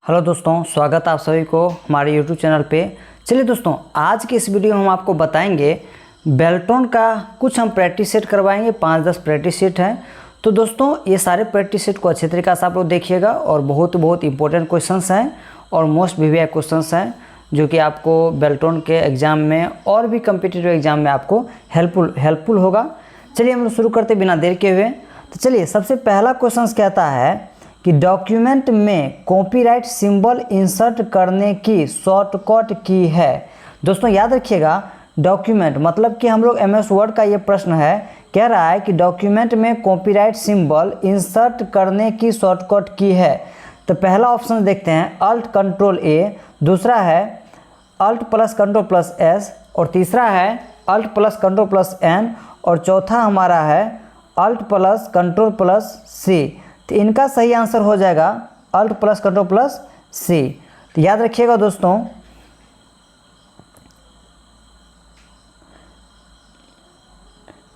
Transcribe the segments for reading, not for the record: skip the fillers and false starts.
Hello दोस्तों, स्वागत है आप सभी को हमारे यूट्यूब चैनल पे। चलिए दोस्तों, आज की इस वीडियो में हम आपको बताएंगे बेल्टोन का कुछ हम प्रैक्टिस सेट करवाएंगे। 5-10 प्रैक्टिस सेट हैं। तो दोस्तों ये सारे प्रैक्टिस सेट को अच्छे तरीके से आप लोग देखिएगा और बहुत इंपॉर्टेंट क्वेश्चंस हैं और मोस्ट वीवीआई क्वेश्चंस हैं जो कि आपको बेल्टोन के एग्ज़ाम में और भी कम्पिटिटिव एग्ज़ाम में आपको हेल्पफुल होगा। चलिए हम लोग शुरू करते बिना देर के हुए। तो चलिए, सबसे पहला क्वेश्चन कहता है कि डॉक्यूमेंट में कॉपीराइट सिंबल इंसर्ट करने की शॉर्टकट की है। दोस्तों याद रखिएगा, डॉक्यूमेंट मतलब कि हम लोग MS वर्ड का ये प्रश्न है, कह रहा है कि डॉक्यूमेंट में कॉपीराइट सिंबल इंसर्ट करने की शॉर्टकट की है। तो पहला ऑप्शन देखते हैं, Alt Ctrl A, दूसरा है Alt + Ctrl + S और तीसरा है Alt + Ctrl + N और चौथा हमारा है Alt + Ctrl + C। तो इनका सही आंसर हो जाएगा Alt + Ctrl + C। तो याद रखिएगा दोस्तों,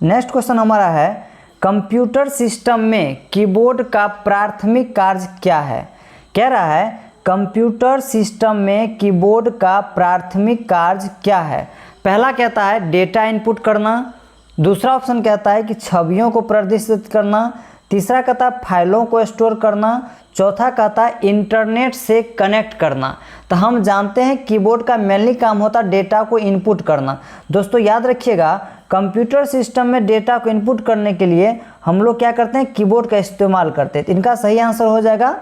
नेक्स्ट क्वेश्चन हमारा है, कंप्यूटर सिस्टम में कीबोर्ड का प्राथमिक कार्य क्या है। कह रहा है कंप्यूटर सिस्टम में कीबोर्ड का प्राथमिक कार्य क्या है। पहला कहता है डेटा इनपुट करना, दूसरा ऑप्शन कहता है कि छवियों को प्रदर्शित करना, तीसरा कहता है फाइलों को स्टोर करना, चौथा कहता है इंटरनेट से कनेक्ट करना। तो हम जानते हैं कीबोर्ड का मेनली काम होता है डेटा को इनपुट करना। दोस्तों याद रखिएगा, कंप्यूटर सिस्टम में डेटा को इनपुट करने के लिए हम लोग क्या करते हैं, कीबोर्ड का इस्तेमाल करते हैं। तो इनका सही आंसर हो जाएगा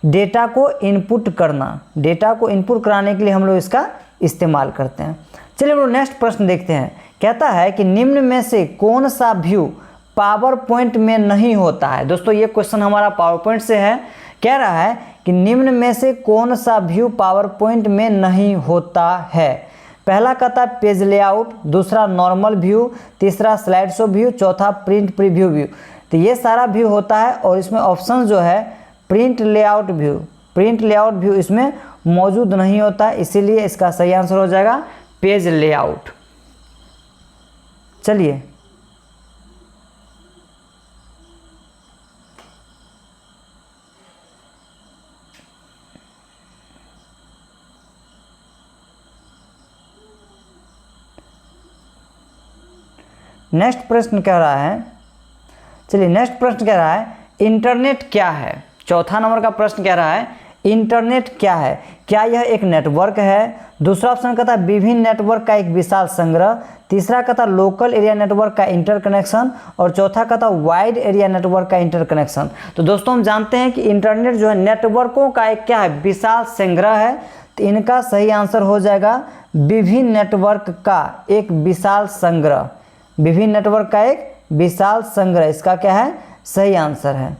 डेटा को इनपुट करना। डेटा को इनपुट कराने के लिए हम लोग इसका इस्तेमाल करते हैं। चलिए हम लोग नेक्स्ट प्रश्न देखते हैं। कहता है कि निम्न में से कौन सा व्यू पावर पॉइंट में नहीं होता है। दोस्तों ये क्वेश्चन हमारा पावर पॉइंट से है। कह रहा है कि निम्न में से कौन सा व्यू पावर पॉइंट में नहीं होता है। पहला कहता है पेज लेआउट, दूसरा नॉर्मल व्यू, तीसरा स्लाइड शो व्यू, चौथा प्रिंट प्रीव्यू व्यू। तो ये सारा व्यू होता है और इसमें ऑप्शन जो है print layout view. Print layout view इसमें मौजूद नहीं होता है, इसीलिए इसका सही आंसर हो जाएगा पेज लेआउट। चलिए नेक्स्ट प्रश्न कह रहा है, चलिए नेक्स्ट प्रश्न कह रहा है इंटरनेट क्या है। चौथा नंबर का प्रश्न कह रहा है इंटरनेट क्या है। क्या यह एक नेटवर्क है। दूसरा ऑप्शन कहता है विभिन्न नेटवर्क का एक विशाल संग्रह, तीसरा कहता है लोकल एरिया नेटवर्क का इंटरकनेक्शन और चौथा कहता है वाइड एरिया नेटवर्क का इंटरकनेक्शन। तो दोस्तों हम जानते हैं कि इंटरनेट जो है नेटवर्कों का एक क्या है, विशाल संग्रह है। तो इनका सही आंसर हो जाएगा विभिन्न नेटवर्क का एक विशाल संग्रह। विभिन्न नेटवर्क का एक विशाल संग्रह इसका क्या है, सही आंसर है।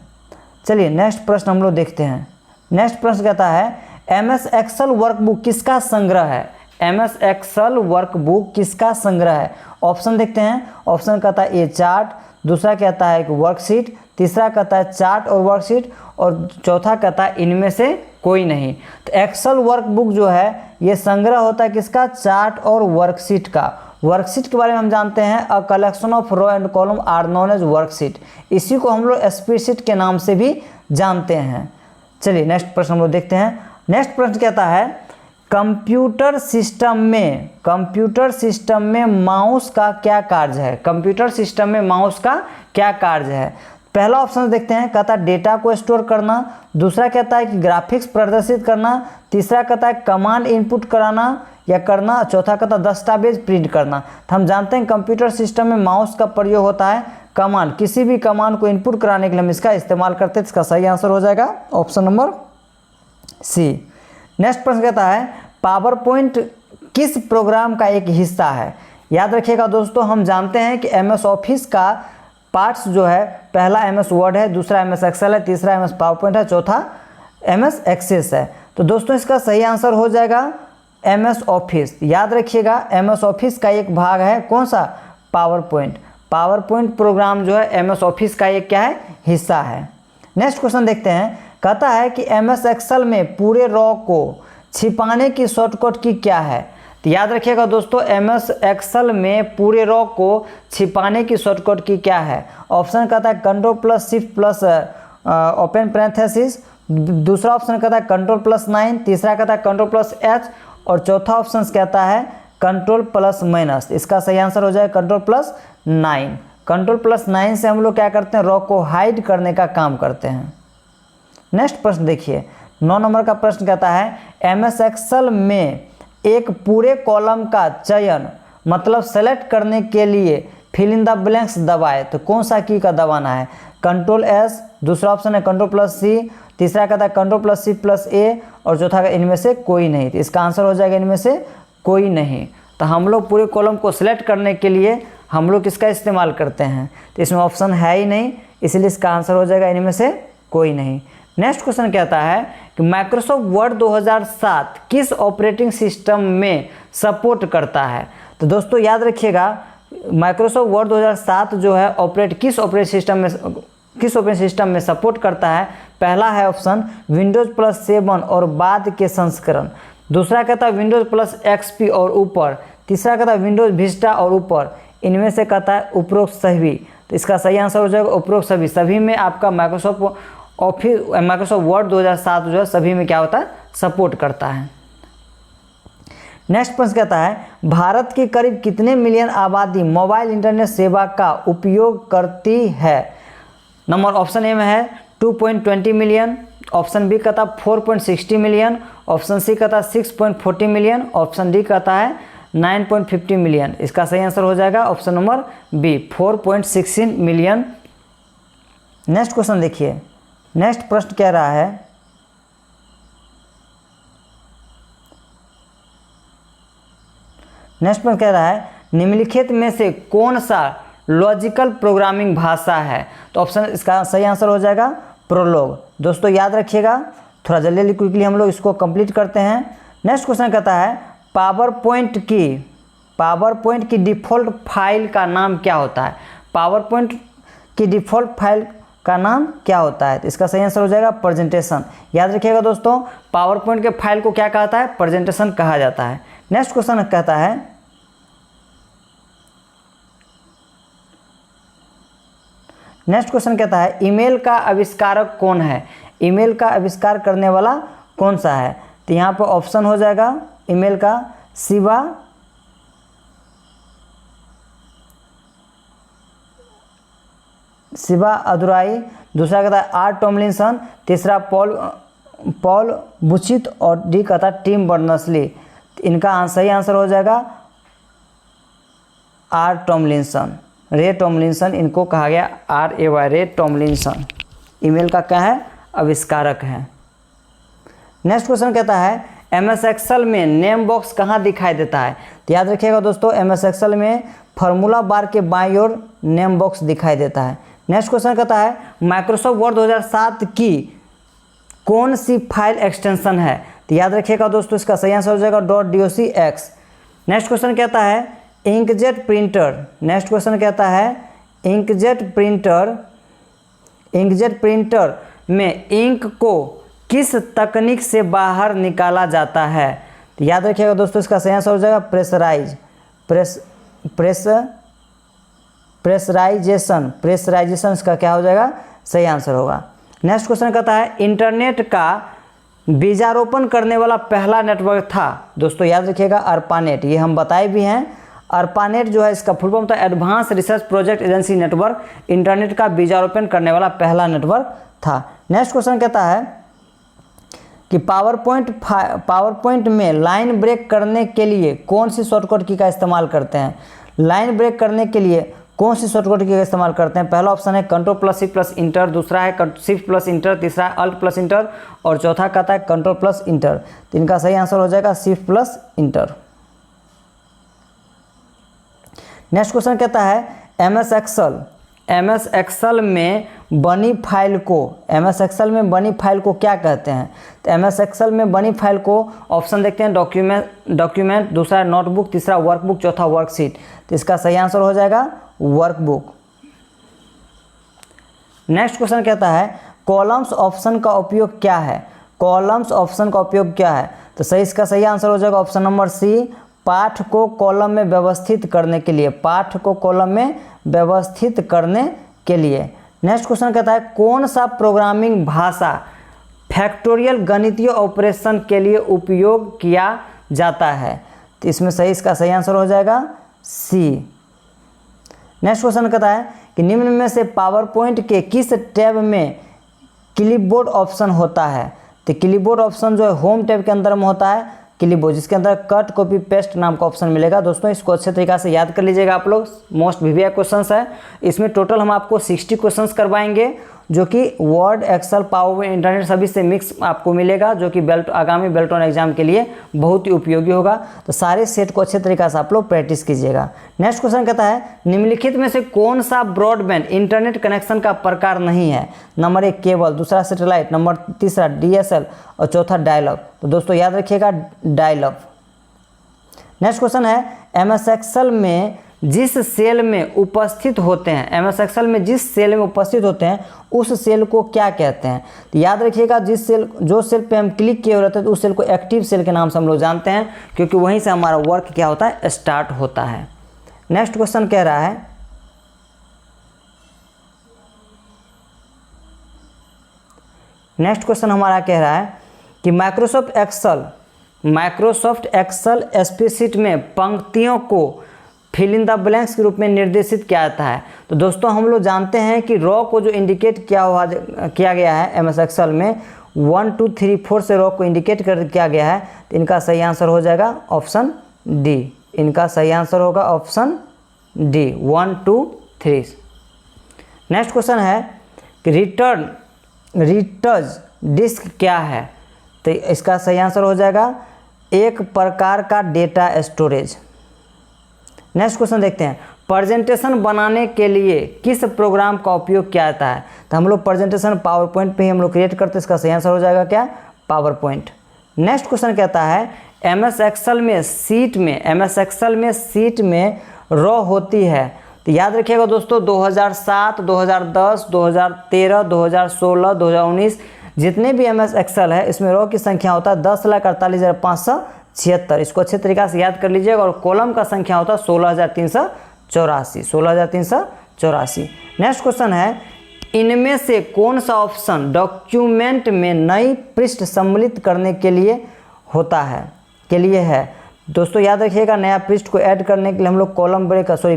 चलिए नेक्स्ट प्रश्न हम लोग देखते हैं। नेक्स्ट प्रश्न कहता है MS एक्सेल वर्कबुक किसका संग्रह है। MS एक्सेल वर्कबुक किसका संग्रह है। ऑप्शन देखते हैं। ऑप्शन कहता है ए चार्ट, दूसरा कहता है एक वर्कशीट, तीसरा कहता है चार्ट और वर्कशीट और चौथा कहता है इनमें से कोई नहीं। तो एक्सेल वर्कबुक जो है ये संग्रह होता है किसका, चार्ट और वर्कशीट का। वर्कशीट के बारे में हम जानते हैं a collection of row and column are known as worksheet. इसी को हम लोग स्प्रेडशीट के नाम से भी जानते हैं। चलिए नेक्स्ट प्रश्न हम लोग देखते हैं। नेक्स्ट प्रश्न कहता है कंप्यूटर सिस्टम में माउस का क्या कार्य है। कंप्यूटर सिस्टम में माउस का क्या कार्य है। पहला ऑप्शन देखते हैं, कहता है डेटा को स्टोर करना, दूसरा कहता है कि ग्राफिक्स प्रदर्शित करना, तीसरा कहता है कमांड इनपुट कराना या करना, चौथा कहता है दस्तावेज प्रिंट करना। तो हम जानते हैं कंप्यूटर सिस्टम में माउस का प्रयोग होता है कमांड, किसी भी कमांड को इनपुट कराने के लिए हम इसका इस्तेमाल करते हैं। इसका सही आंसर हो जाएगा ऑप्शन नंबर सी। नेक्स्ट प्रश्न कहता है पावर पॉइंट किस प्रोग्राम का एक हिस्सा है। याद रखिएगा दोस्तों, हम जानते हैं कि MS ऑफिस का पार्ट्स जो है, पहला MS वर्ड है, दूसरा MS एक्सेल है, तीसरा MS पावर पॉइंट है, चौथा MS एक्सेस है। तो दोस्तों इसका सही आंसर हो जाएगा MS ऑफिस। याद रखिएगा MS ऑफिस का एक भाग है कौन सा, power point. Power point program जो है MS ऑफिस का एक क्या है, हिस्सा है। नेक्स्ट क्वेश्चन देखते हैं। कहता है कि MS एक्सेल में पूरे रॉ को छिपाने की शॉर्टकट की क्या है। तो याद रखिएगा दोस्तों, MS एक्सेल में पूरे रॉ को छिपाने की शॉर्टकट की क्या है। ऑप्शन कहता है Ctrl+Shift+ ओपन पैरेंथेसिस, दूसरा ऑप्शन कहता है कंट्रोल+9, तीसरा कहता है कंट्रोल+H और चौथा ऑप्शन कहता है कंट्रोल+-। इसका सही आंसर हो जाएगा कंट्रोल+9। कंट्रोल+9 से हम लोग क्या करते हैं, रॉ को हाइड करने का काम करते हैं। नेक्स्ट प्रश्न देखिए, 9 नंबर का प्रश्न कहता है MS एक्सेल में एक पूरे कॉलम का चयन मतलब सेलेक्ट करने के लिए फिल इन द ब्लैंक्स दबाए तो कौन सा की का दबाना है, कंट्रोल+S, दूसरा ऑप्शन है कंट्रोल+C, तीसरा कहता है कंट्रोल+C+A और चौथा इनमें से कोई नहीं। तो इसका आंसर हो जाएगा इनमें से कोई नहीं। तो हम लोग पूरे कॉलम को सिलेक्ट करने के लिए हम लोग किसका इस्तेमाल करते हैं, तो इसमें ऑप्शन है ही नहीं, इसलिए इसका आंसर हो जाएगा इनमें से कोई नहीं। नेक्स्ट क्वेश्चन कहता है कि माइक्रोसॉफ्ट वर्ड 2007 किस ऑपरेटिंग सिस्टम में सपोर्ट करता है। तो दोस्तों याद रखिएगा, माइक्रोसॉफ्ट वर्ड 2007 जो है किस ऑपरेटिंग सिस्टम में सपोर्ट करता है। पहला है ऑप्शन Windows+7 और बाद के संस्करण, दूसरा कहता है Windows+XP और ऊपर, तीसरा कहता है विंडोज विस्टा और ऊपर, इनमें से कहता है उपरोक्त सभी। तो इसका सही आंसर हो जाएगा उपरोक्त सभी। सभी में आपका माइक्रोसॉफ्ट वर्ड 2007 जो है सभी में क्या होता है, सपोर्ट करता है। नेक्स्ट प्रश्न कहता है भारत की करीब कितने मिलियन आबादी मोबाइल इंटरनेट सेवा का उपयोग करती है। नंबर ऑप्शन ए में है 2.20 मिलियन, ऑप्शन बी कहता है 4.60 मिलियन, ऑप्शन सी कहता है 6.40 मिलियन, ऑप्शन डी कहता है 9.50 मिलियन। इसका सही आंसर हो जाएगा option number B 4.16 million. Next question देखिए, नेक्स्ट प्रश्न कह रहा है निम्नलिखित में से कौन सा लॉजिकल प्रोग्रामिंग भाषा है। तो ऑप्शन इसका सही आंसर हो जाएगा प्रोलॉग। दोस्तों याद रखिएगा, थोड़ा जल्दी क्विकली हम लोग इसको कंप्लीट करते हैं। नेक्स्ट क्वेश्चन कहता है पावर पॉइंट की डिफ़ॉल्ट फाइल का नाम क्या होता है। पावर पॉइंट की डिफ़ॉल्ट फाइल का नाम क्या होता है। तो इसका सही आंसर हो जाएगा प्रेजेंटेशन। याद रखिएगा दोस्तों, पावर पॉइंट के फाइल को क्या कहता है, प्रेजेंटेशन कहा जाता है। नेक्स्ट क्वेश्चन कहता है ईमेल का आविष्कारक कौन है। ईमेल का आविष्कार करने वाला कौन सा है। तो यहाँ पर ऑप्शन हो जाएगा ईमेल का शिवा अदुराई, दूसरा कहता है आर टॉमलिंसन, तीसरा पॉल बुचित और डी कहता है टिम बर्नर्स-ली। इनका सही आंसर हो जाएगा आर टॉमलिंसन, रे टॉमलिंसन इनको कहा गया, RAY रे टॉमलिंसन ईमेल का क्या है, आविष्कारक है। नेक्स्ट क्वेश्चन कहता है MS एक्सेल में नेम बॉक्स कहाँ दिखाई देता है। तो याद रखिएगा दोस्तों, MS एक्सेल में फार्मूला बार के बाईं ओर नेम बॉक्स दिखाई देता है। नेक्स्ट क्वेश्चन कहता है माइक्रोसॉफ्ट वर्ड 2007 की कौन सी फाइल एक्सटेंशन है। तो याद रखिएगा दोस्तों, इसका सही आंसर हो जाएगा .docx। नेक्स्ट क्वेश्चन कहता है इंकजेट प्रिंटर। नेक्स्ट क्वेश्चन कहता है इंकजेट प्रिंटर में इंक को किस तकनीक से बाहर निकाला जाता है। तो याद रखिएगा दोस्तों, इसका सही आंसर हो जाएगा प्रेशराइजेशन इसका क्या हो जाएगा, सही आंसर होगा। नेक्स्ट क्वेश्चन कहता है इंटरनेट का बीजारोपण करने वाला पहला नेटवर्क था। दोस्तों याद रखिएगा ARPANET, ये हम बताए भी हैं। ARPANET जो है इसका फुल फॉर्म था advance research project agency network, internet का बीजारोपण करने वाला पहला नेटवर्क था। नेक्स्ट क्वेश्चन कहता है कि पावरपॉइंट में लाइन ब्रेक करने के लिए कौन सी शॉर्टकट की का इस्तेमाल करते हैं। लाइन ब्रेक करने के लिए कौन सी शॉर्टकट की का इस्तेमाल करते हैं। पहला ऑप्शन है Ctrl+C+Enter, दूसरा है Shift+Enter, तीसरा है Alt+Enter और चौथा कहता है Ctrl+Enter। तो इनका सही आंसर हो जाएगा Shift+Enter। नेक्स्ट क्वेश्चन कहता है MS एक्सेल में बनी फाइल को क्या कहते हैं। तो MS एक्सेल में बनी फाइल को ऑप्शन देखते हैं डॉक्यूमेंट, दूसरा नोटबुक, तीसरा वर्कबुक, चौथा वर्कशीट। तो इसका सही आंसर हो जाएगा वर्कबुक। नेक्स्ट क्वेश्चन कहता है कॉलम्स ऑप्शन का उपयोग क्या है। तो इसका सही आंसर हो जाएगा ऑप्शन नंबर सी, पाठ को कॉलम में व्यवस्थित करने के लिए। नेक्स्ट क्वेश्चन कहता है कौन सा प्रोग्रामिंग भाषा फैक्टोरियल गणितीय ऑपरेशन के लिए उपयोग किया जाता है? तो इसमें सही, इसका सही आंसर हो जाएगा सी। नेक्स्ट क्वेश्चन कहता है कि निम्न में से पावर पॉइंट के किस टैब में क्लिपबोर्ड ऑप्शन होता है? तो क्लिपबोर्ड ऑप्शन जो है होम टैब के अंदर में होता है क्लिपबोर्ड, जिसके अंदर कट कॉपी पेस्ट नाम का ऑप्शन मिलेगा। दोस्तों इसको अच्छे तरीके से याद कर लीजिएगा आप लोग, मोस्ट वीवीआई क्वेश्चंस है। इसमें टोटल हम आपको 60 क्वेश्चंस करवाएंगे, जो कि वर्ड, एक्सेल, पावर, इंटरनेट सभी से मिक्स आपको मिलेगा, जो कि आगामी बेल्ट-ऑन एग्जाम के लिए बहुत ही उपयोगी होगा। तो सारे सेट को अच्छे तरीके से आप लोग प्रैक्टिस कीजिएगा। नेक्स्ट क्वेश्चन कहता है निम्नलिखित में से कौन सा ब्रॉडबैंड इंटरनेट कनेक्शन का प्रकार नहीं है? नंबर 1 केबल, दूसरा सैटेलाइट, नंबर तीसरा DSL और चौथा डायल-अप। तो दोस्तों याद रखिएगा डायल-अप। नेक्स्ट क्वेश्चन है MS एक्सेल में जिस सेल में उपस्थित होते हैं, MS एक्सेल में जिस सेल में उपस्थित होते हैं उस सेल को क्या कहते हैं? तो याद रखिएगा जो सेल पे हम क्लिक किए रहते हैं तो उस सेल को एक्टिव सेल के नाम से हम लोग जानते हैं, क्योंकि वहीं से हमारा वर्क क्या होता है, स्टार्ट होता है। नेक्स्ट क्वेश्चन कह रहा है नेक्स्ट क्वेश्चन हमारा कह रहा है कि माइक्रोसॉफ्ट एक्सेल स्प्रेडशीट में पंक्तियों को फिल इन द ब्लैंक्स के रूप में निर्देशित किया जाता है। तो दोस्तों हम लोग जानते हैं कि रॉ को जो इंडिकेट किया गया है MS एक्सेल में 1 2 3 4 से रॉ को इंडिकेट किया गया है। तो इनका सही आंसर हो जाएगा ऑप्शन डी। इनका सही आंसर होगा ऑप्शन डी, 1 2 3। नेक्स्ट क्वेश्चन है कि रीटर्ज डिस्क क्या है? तो इसका सही आंसर हो जाएगा एक प्रकार का डेटा स्टोरेज। नेक्स्ट क्वेश्चन देखते हैं प्रेजेंटेशन बनाने के लिए किस प्रोग्राम का उपयोग किया जाता है? तो हम लोग प्रेजेंटेशन पावर पॉइंट पर ही हम लोग क्रिएट करते हैं। इसका सही आंसर हो जाएगा क्या, पावर पॉइंट। नेक्स्ट क्वेश्चन कहता है MS एक्सेल में सीट में रॉ होती है। तो याद रखिएगा दोस्तों 2007, 2010, 2013, 2016, 2019 जितने भी MS एक्सेल है इसमें रॉ की संख्या होता है 10,48,576। इसको अच्छे तरीके से याद कर लीजिएगा। और कॉलम का संख्या होता है 16,384। नेक्स्ट क्वेश्चन है इनमें से कौन सा ऑप्शन डॉक्यूमेंट में नई पृष्ठ सम्मिलित करने के लिए होता है, दोस्तों याद रखिएगा नया पृष्ठ को ऐड करने के लिए हम लोग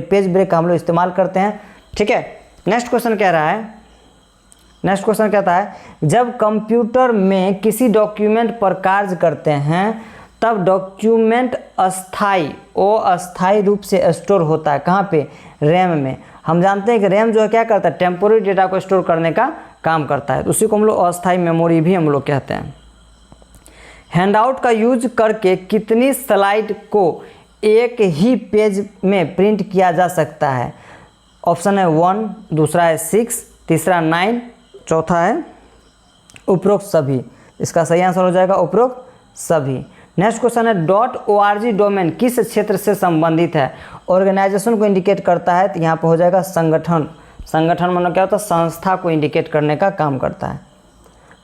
पेज ब्रेक का हम लोग इस्तेमाल करते हैं। ठीक है। नेक्स्ट क्वेश्चन कहता है जब कंप्यूटर में किसी डॉक्यूमेंट पर कार्य करते हैं तब डॉक्यूमेंट अस्थायी रूप से स्टोर होता है। कहाँ पे? रैम में। हम जानते हैं कि रैम जो है क्या करता है, टेम्पोररी डेटा को स्टोर करने का काम करता है। उसी को हम लोग अस्थायी मेमोरी भी हम लोग कहते हैं। हैंडआउट का यूज करके कितनी स्लाइड को एक ही पेज में प्रिंट किया जा सकता है? ऑप्शन है 1, दूसरा है 6, तीसरा 9, चौथा है उपरोक्त सभी। इसका सही आंसर हो जाएगा उपरोक्त सभी। नेक्स्ट क्वेश्चन है .org डोमेन किस क्षेत्र से संबंधित है? ऑर्गेनाइजेशन को इंडिकेट करता है, तो यहाँ पर हो जाएगा संगठन मतलब क्या होता है, संस्था को इंडिकेट करने का काम करता है।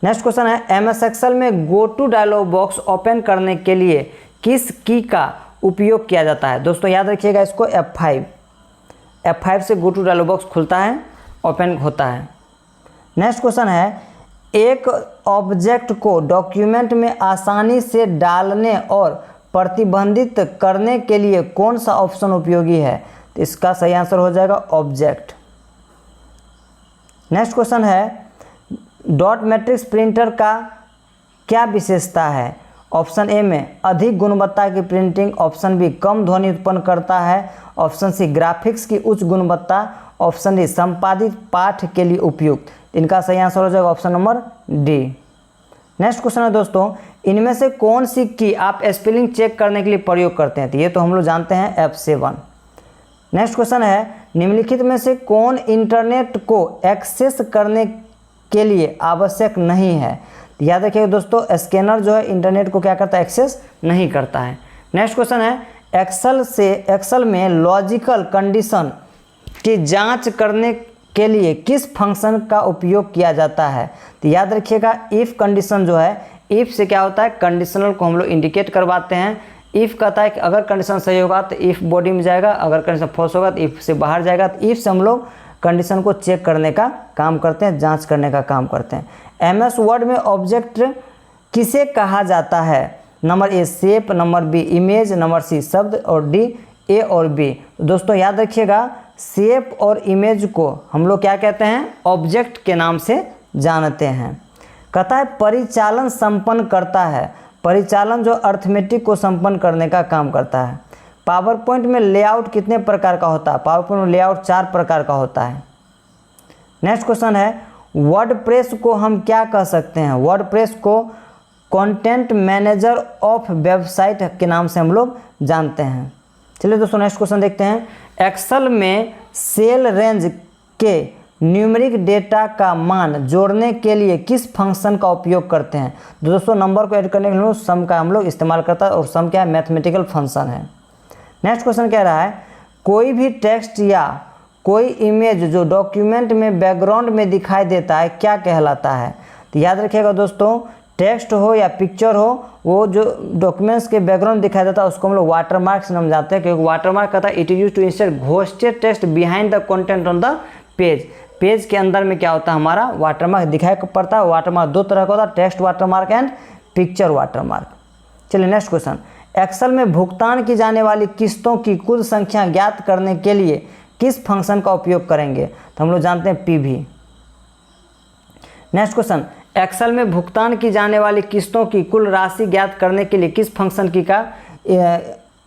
नेक्स्ट क्वेश्चन है MS एक्सेल में go to dialog box open करने के लिए किस की का उपयोग किया जाता है? दोस्तों याद रखिएगा इसको F5 से गो टू डायलॉग बॉक्स खुलता है, ओपन होता है। नेक्स्ट क्वेश्चन है एक ऑब्जेक्ट को डॉक्यूमेंट में आसानी से डालने और प्रतिबंधित करने के लिए कौन सा ऑप्शन उपयोगी है? तो इसका सही आंसर हो जाएगा ऑब्जेक्ट। नेक्स्ट क्वेश्चन है डॉट मैट्रिक्स प्रिंटर का क्या विशेषता है? ऑप्शन ए में अधिक गुणवत्ता की प्रिंटिंग, ऑप्शन बी कम ध्वनि उत्पन्न करता है, ऑप्शन सी ग्राफिक्स की उच्च गुणवत्ता, ऑप्शन डी संपादित पाठ के लिए उपयुक्त। इनका सही आंसर हो जाएगा option number D. Next question है दोस्तों इनमें से कौन सी की आप स्पेलिंग चेक करने के लिए प्रयोग करते हैं? तो ये तो हम लोग जानते हैं F7। नेक्स्ट क्वेश्चन है निम्नलिखित में से कौन इंटरनेट को एक्सेस करने के लिए आवश्यक नहीं है? याद रखिएगा दोस्तों स्कैनर जो है इंटरनेट को क्या करता है, एक्सेस नहीं करता है। नेक्स्ट क्वेश्चन है एक्सेल में लॉजिकल कंडीशन की जांच करने के लिए किस फंक्शन का उपयोग किया जाता है? तो याद रखिएगा इफ़ कंडीशन जो है, इफ़ से क्या होता है, कंडीशनल को हम लोग इंडिकेट करवाते हैं। इफ़ कहता है कि अगर कंडीशन सही होगा तो इफ़ बॉडी में जाएगा, अगर कंडीशन फॉल्स होगा तो इफ़ से बाहर जाएगा। तो इफ़ से हम लोग कंडीशन को चेक करने का काम करते हैं, जांच करने का काम करते हैं। एमएस वर्ड में ऑब्जेक्ट किसे कहा जाता है? Number A shape, number B image, number C शब्द और डी ए और बी। दोस्तों याद रखिएगा, शेप और इमेज को हम लोग क्या कहते हैं? ऑब्जेक्ट के नाम से जानते हैं। कहता है परिचालन संपन्न करता है। परिचालन जो अर्थमेटिक को संपन्न करने का काम करता है। पावर पॉइंट में लेआउट कितने प्रकार का होता है? पावर पॉइंट में लेआउट 4 प्रकार का होता है। नेक्स्ट क्वेश्चन है वर्डप्रेस को हम क्या कह सकते हैं? वर्डप्रेस को कंटेंट मैनेजर ऑफ वेबसाइट के नाम से हम लोग जानते हैं। चलिए दोस्तों नेक्स्ट क्वेश्चन देखते हैं। एक्सेल में सेल रेंज के न्यूमेरिक डेटा का मान जोड़ने के लिए किस फंक्शन का उपयोग करते हैं? दोस्तों नंबर को ऐड करने के लिए सम का हम लोग इस्तेमाल करता है और सम क्या है? मैथमेटिकल फंक्शन है। नेक्स्ट क्वेश्चन कह रहा है कोई भी टेक्स्ट या कोई इमेज जो डॉक्यूमेंट में बैकग्राउंड में दिखाई देता है क्या कहलाता है? तो याद रखिएगा दोस्तों, टेक्स्ट हो या पिक्चर हो, वो जो डॉक्यूमेंट्स के बैकग्राउंड दिखाई देता है उसको हम लोग वाटरमार्क से नाम जानते हैं, क्योंकि वाटरमार्क कहता है it is used to insert ghosted text behind the content on the page. Page के अंदर में क्या होता है? हमारा वाटरमार्क दिखाई पड़ता है। वाटरमार्क 2 तरह का होता है, text watermark and picture watermark. चलिए नेक्स्ट क्वेश्चन। एक्सेल में भुगतान की जाने वाली किस्तों की कुल संख्या ज्ञात करने के लिए किस फंक्शन का उपयोग करेंगे? तो हम लोग जानते हैं पीवी। Next question. एक्सेल में भुगतान की जाने वाली किस्तों की कुल राशि ज्ञात करने के लिए किस फंक्शन की का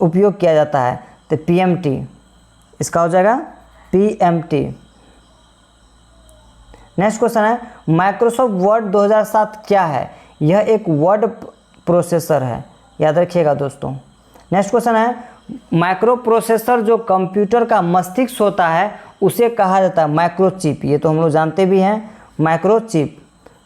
उपयोग किया जाता है? तो पीएमटी, इसका हो जाएगा पीएमटी। नेक्स्ट क्वेश्चन है माइक्रोसॉफ्ट वर्ड 2007 क्या है? यह एक वर्ड प्रोसेसर है, याद रखिएगा दोस्तों। नेक्स्ट क्वेश्चन है माइक्रो प्रोसेसर जो कंप्यूटर का मस्तिष्क होता है उसे कहा जाता है माइक्रोचिप। ये तो हम लोग जानते भी हैं, माइक्रोचिप।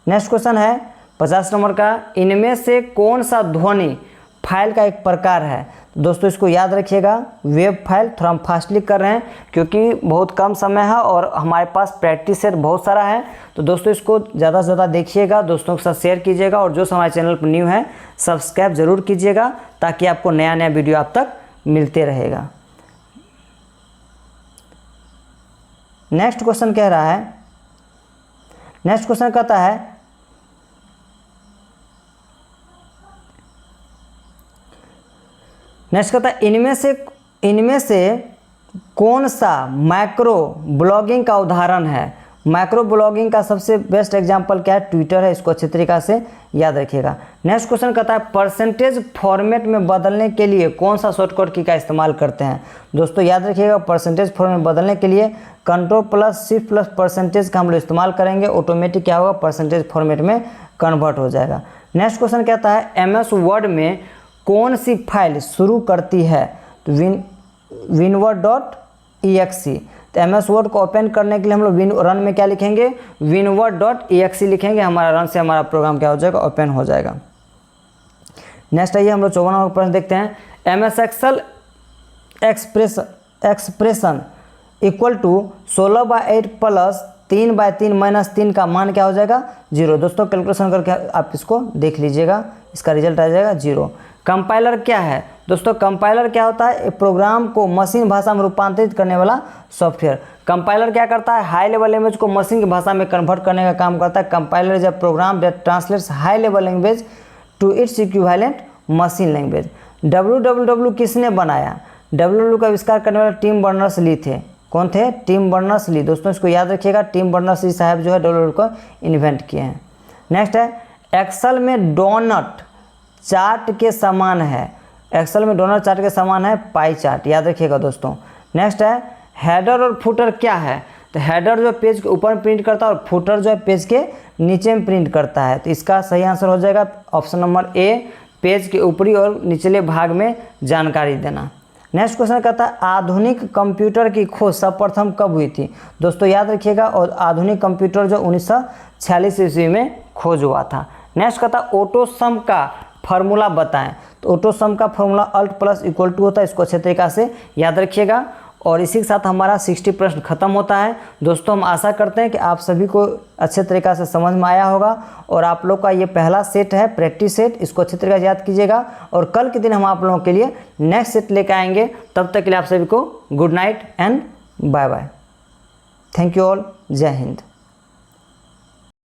नेक्स्ट क्वेश्चन है 50 नंबर का, इनमें से कौन सा ध्वनि फाइल का एक प्रकार है? दोस्तों इसको याद रखिएगा, वेब फाइल। थोड़ा हम फास्टली कर रहे हैं क्योंकि बहुत कम समय है और हमारे पास प्रैक्टिस सेट बहुत सारा है। तो दोस्तों इसको ज़्यादा से ज़्यादा देखिएगा, दोस्तों के साथ शेयर कीजिएगा और जो हमारे चैनल पर न्यू है सब्सक्राइब जरूर कीजिएगा ताकि आपको नया नया वीडियो आप तक मिलते रहेगा। नेक्स्ट क्वेश्चन कह रहा है, नेक्स्ट क्वेश्चन कहता है नेक्स्ट कहता है इनमें से कौन सा माइक्रो ब्लॉगिंग का उदाहरण है? माइक्रो ब्लॉगिंग का सबसे बेस्ट एग्जांपल क्या है? ट्विटर है। इसको अच्छी तरीक़ा से याद रखिएगा। नेक्स्ट क्वेश्चन कहता है परसेंटेज फॉर्मेट में बदलने के लिए कौन सा शॉर्टकट की का इस्तेमाल करते हैं? दोस्तों याद रखिएगा, परसेंटेज फॉर्मेट में बदलने के लिए Ctrl+Shift+% का हम लोग इस्तेमाल करेंगे। ऑटोमेटिक क्या होगा? परसेंटेज फॉर्मेट में कन्वर्ट हो जाएगा। नेक्स्ट क्वेश्चन कहता है MS वर्ड में कौन सी फाइल शुरू करती है? तो winword.exe। तो MS वर्ड को ओपन करने के लिए हम लोग रन में क्या लिखेंगे? winword.exe लिखेंगे। हमारा रन से हमारा प्रोग्राम क्या हो जाएगा? ओपन हो जाएगा। नेक्स्ट आइए हम लोग 54 नंबर प्रश्न देखते हैं। MS Excel expression equal to 16/8 plus 3/3 minus 3 का मान क्या हो जाएगा? 0। दोस्तों कैलकुलेशन करके आप इसको देख लीजिएगा, इसका रिजल्ट आ जाएगा 0। कंपाइलर क्या है? दोस्तों कंपाइलर क्या होता है? एक प्रोग्राम को मशीन भाषा में रूपांतरित करने वाला सॉफ्टवेयर। कंपाइलर क्या करता है? हाई लेवल लैंग्वेज को मशीन की भाषा में कन्वर्ट करने का काम करता है। Compiler is a program that translates high level language to its equivalent machine language. www किसने बनाया? www का आविष्कार करने वाले टिम बर्नर्स-ली थे। कौन थे? Tim Berners Lee. दोस्तों इसको याद रखिएगा, टिम बर्नर्स-ली साहब जो है www को इन्वेंट किए हैं। नेक्स्ट है एक्सेल में डोनट चार्ट के समान है। एक्सेल में डोनट चार्ट के समान है पाई चार्ट, याद रखिएगा दोस्तों। नेक्स्ट है हेडर और फुटर क्या है? तो हेडर जो पेज के ऊपर प्रिंट करता है और फुटर जो है पेज के नीचे में प्रिंट करता है। तो इसका सही आंसर हो जाएगा ऑप्शन नंबर ए, पेज के ऊपरी और निचले भाग में जानकारी देना। नेक्स्ट क्वेश्चन कहता है आधुनिक कंप्यूटर की खोज सर्वप्रथम कब हुई थी? दोस्तों याद रखिएगा, और आधुनिक कंप्यूटर जो 1946 ईस्वी में खोज हुआ था। नेक्स्ट कहता है ऑटोसम का फार्मूला बताएं। तो ऑटोसम का फार्मूला Alt+= होता है। इसको अच्छे तरीक़ा से याद रखिएगा। और इसी के साथ हमारा 60 प्रश्न खत्म होता है। दोस्तों हम आशा करते हैं कि आप सभी को अच्छे तरीक़ा से समझ में आया होगा और आप लोग का ये पहला सेट है प्रैक्टिस सेट, इसको अच्छे तरीक़े से याद कीजिएगा। और कल के दिन हम आप लोगों के लिए नेक्स्ट सेट लेकर आएंगे। तब तक के लिए आप सभी को good night and bye bye. Thank you all, जय हिंद।